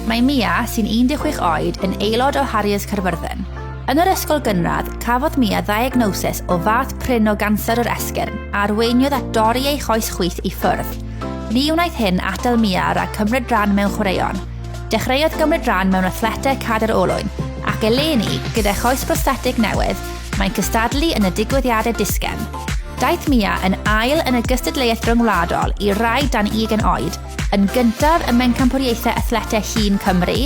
Mae Mia, sy'n 16 oed, yn aelod o Harriers Caerfyrddin. Yn yr ysgol gynradd, cafodd Mia ddiagnosis o fath prin o ganser o'r esgyrn a arweiniodd at dorri ei choes chwith i ffwrdd. Ni wnaeth hyn atal Mia rhag cymryd rhan mewn chwaraeon. Dechreuodd gymryd rhan mewn athletau cader olwyn, ac eleni, gyda choes prosthetig newydd, mae'n cystadlu yn y digwyddiadau disgen. Daeth Mia yn ail yn y gystadleuaeth rhyngwladol i rai dan 20 oed, yn gyntaf ym Mewncampwriaethau Athletau Llŷn Cymru,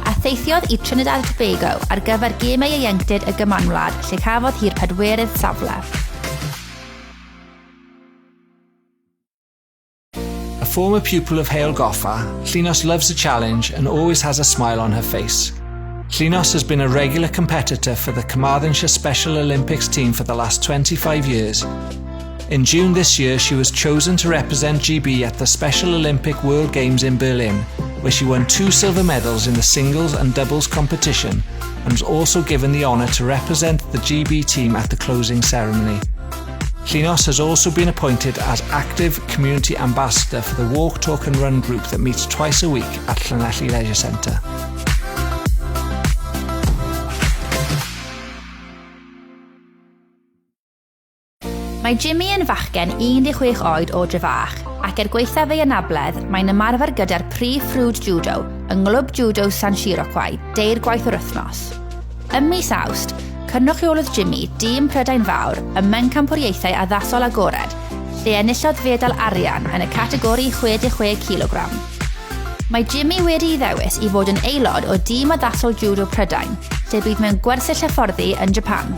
a theithiodd i Trinidad and Tobago ar gyfer gemau ieuenctid y Gymanwlad, lle cafodd hi'r 4ydd safle. A former pupil of Hale Goffa, Llynos loves a challenge and always has a smile on her face. Llynos has been a regular competitor for the Carmarthenshire Special Olympics team for the last 25 years. In June this year, she was chosen to represent GB at the Special Olympic World Games in Berlin, where she won 2 silver medals in the singles and doubles competition, and was also given the honour to represent the GB team at the closing ceremony. Llynos has also been appointed as Active Community Ambassador for the Walk, Talk and Run group that meets twice a week at Llanelli Leisure Centre. Mae Jimmy yn fachgen 16 oed o Drefach, ac gweithaf ei anabledd, mae'n ymarfer gyda'r prif ffrwd judo yng Nglwb Judo San Siroquai, deir gwaith yr wythnos. Ym mis Awst, cynrychiolodd Jimmy dîm Prydain Fawr ym Mewncampwriaethau Addasol Agored, lle enillodd fedal arian yn y categori 66 kg. Mae Jimmy wedi ddewis i fod yn aelod o dîm Addasol Judo Prydain, lle bydd mewn gwersyll hyfforddi yn Japan.